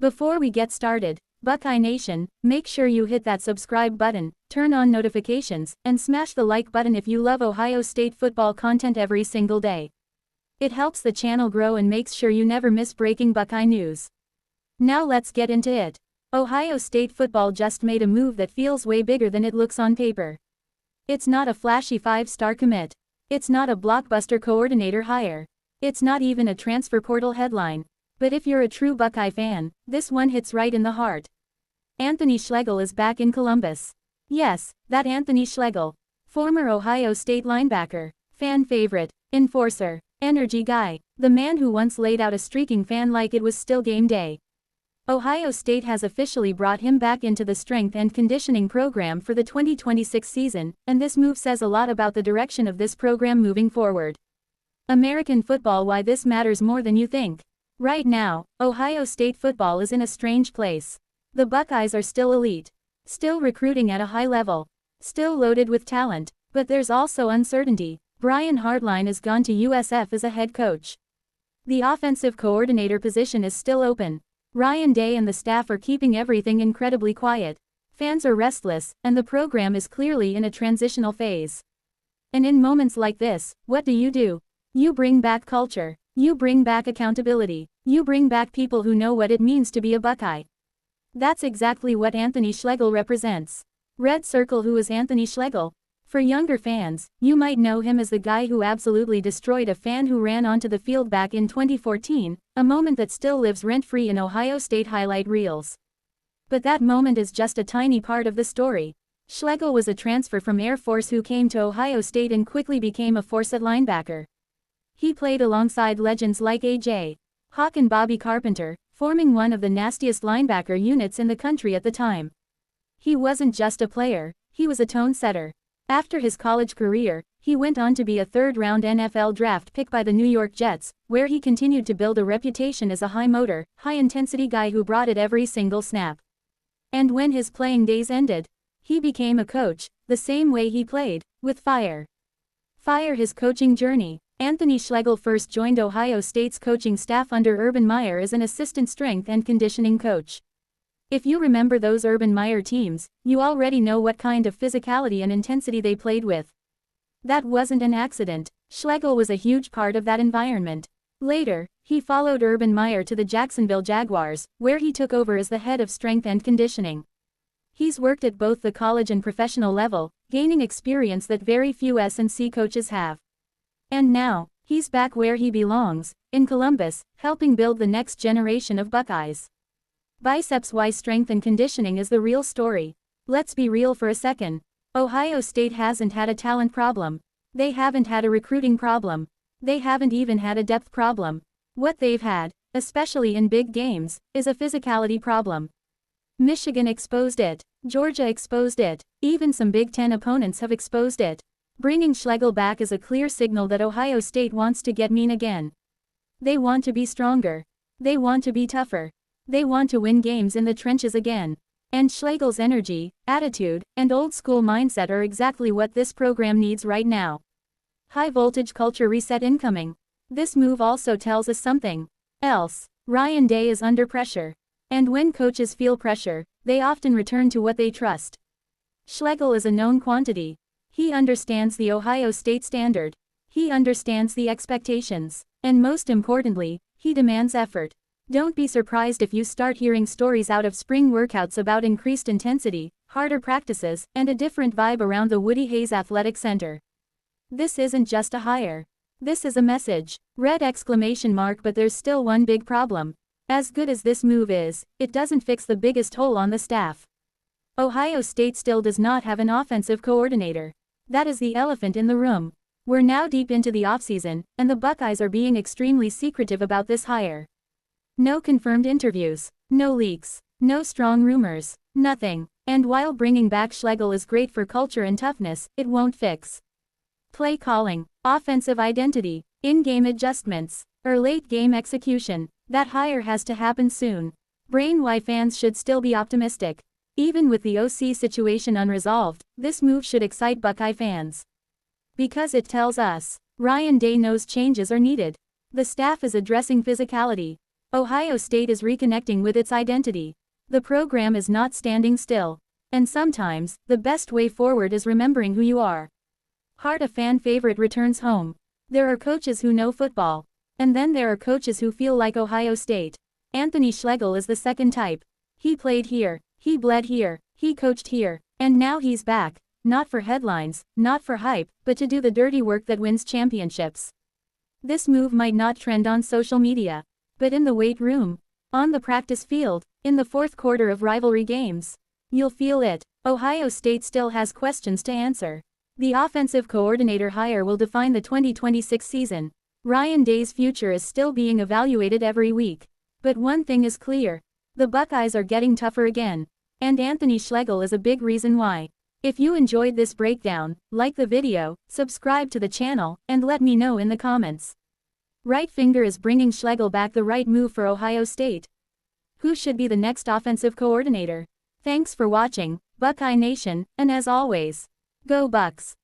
Before we get started, Buckeye Nation, make sure you hit that subscribe button, turn on notifications, and smash the like button if you love Ohio State football content every single day. It helps the channel grow and makes sure you never miss breaking Buckeye news. Now let's get into it. Ohio State football just made a move that feels way bigger than it looks on paper. It's not a flashy 5-star commit. It's not a blockbuster coordinator hire. It's not even a transfer portal headline. But if you're a true Buckeye fan, this one hits right in the heart. Anthony Schlegel is back in Columbus. Yes, that Anthony Schlegel. Former Ohio State linebacker, fan favorite, enforcer, energy guy, the man who once laid out a streaking fan like it was still game day. Ohio State has officially brought him back into the strength and conditioning program for the 2026 season, and this move says a lot about the direction of this program moving forward. American football, why this matters more than you think. Right now, Ohio State football is in a strange place. The Buckeyes are still elite, still recruiting at a high level, still loaded with talent, but there's also uncertainty. Brian Hartline has gone to USF as a head coach. The offensive coordinator position is still open. Ryan Day and the staff are keeping everything incredibly quiet. Fans are restless, and the program is clearly in a transitional phase. And in moments like this, what do? You bring back culture. You bring back accountability. You bring back people who know what it means to be a Buckeye. That's exactly what Anthony Schlegel represents. Red Circle. Who is Anthony Schlegel? For younger fans, you might know him as the guy who absolutely destroyed a fan who ran onto the field back in 2014, a moment that still lives rent-free in Ohio State highlight reels. But that moment is just a tiny part of the story. Schlegel was a transfer from Air Force who came to Ohio State and quickly became a force at linebacker. He played alongside legends like A.J. Hawk and Bobby Carpenter, forming one of the nastiest linebacker units in the country at the time. He wasn't just a player, he was a tone setter. After his college career, he went on to be a third-round NFL draft pick by the New York Jets, where he continued to build a reputation as a high-motor, high-intensity guy who brought it every single snap. And when his playing days ended, he became a coach, the same way he played, with fire. His coaching journey. Anthony Schlegel first joined Ohio State's coaching staff under Urban Meyer as an assistant strength and conditioning coach. If you remember those Urban Meyer teams, you already know what kind of physicality and intensity they played with. That wasn't an accident. Schlegel was a huge part of that environment. Later, he followed Urban Meyer to the Jacksonville Jaguars, where he took over as the head of strength and conditioning. He's worked at both the college and professional level, gaining experience that very few S&C coaches have. And now, he's back where he belongs, in Columbus, helping build the next generation of Buckeyes. Biceps. Why strength and conditioning is the real story. Let's be real for a second. Ohio State hasn't had a talent problem. They haven't had a recruiting problem. They haven't even had a depth problem. What they've had, especially in big games, is a physicality problem. Michigan exposed it. Georgia exposed it. Even some Big Ten opponents have exposed it. Bringing Schlegel back is a clear signal that Ohio State wants to get mean again. They want to be stronger. They want to be tougher. They want to win games in the trenches again. And Schlegel's energy, attitude, and old-school mindset are exactly what this program needs right now. High-voltage culture reset incoming. This move also tells us something else. Ryan Day is under pressure. And when coaches feel pressure, they often return to what they trust. Schlegel is a known quantity. He understands the Ohio State standard. He understands the expectations. And most importantly, he demands effort. Don't be surprised if you start hearing stories out of spring workouts about increased intensity, harder practices, and a different vibe around the Woody Hayes Athletic Center. This isn't just a hire. This is a message. Red exclamation mark. But there's still one big problem. As good as this move is, it doesn't fix the biggest hole on the staff. Ohio State still does not have an offensive coordinator. That is the elephant in the room. We're now deep into the offseason, and the Buckeyes are being extremely secretive about this hire. No confirmed interviews, no leaks, no strong rumors, nothing. And while bringing back Schlegel is great for culture and toughness, it won't fix play calling, offensive identity, in-game adjustments, or late-game execution. That hire has to happen soon. Why fans should still be optimistic. Even with the OC situation unresolved, this move should excite Buckeye fans. Because it tells us, Ryan Day knows changes are needed. The staff is addressing physicality. Ohio State is reconnecting with its identity. The program is not standing still. And sometimes, the best way forward is remembering who you are. Hart, a fan favorite, returns home. There are coaches who know football. And then there are coaches who feel like Ohio State. Anthony Schlegel is the second type. He played here, he bled here, he coached here, and now he's back. Not for headlines, not for hype, but to do the dirty work that wins championships. This move might not trend on social media. But in the weight room, on the practice field, in the fourth quarter of rivalry games, you'll feel it. Ohio State still has questions to answer. The offensive coordinator hire will define the 2026 season. Ryan Day's future is still being evaluated every week. But one thing is clear. The Buckeyes are getting tougher again. And Anthony Schlegel is a big reason why. If you enjoyed this breakdown, like the video, subscribe to the channel, and let me know in the comments. Right finger is bringing Schlegel back the right move for Ohio State. Who should be the next offensive coordinator? Thanks for watching, Buckeye Nation, and as always, go Bucks!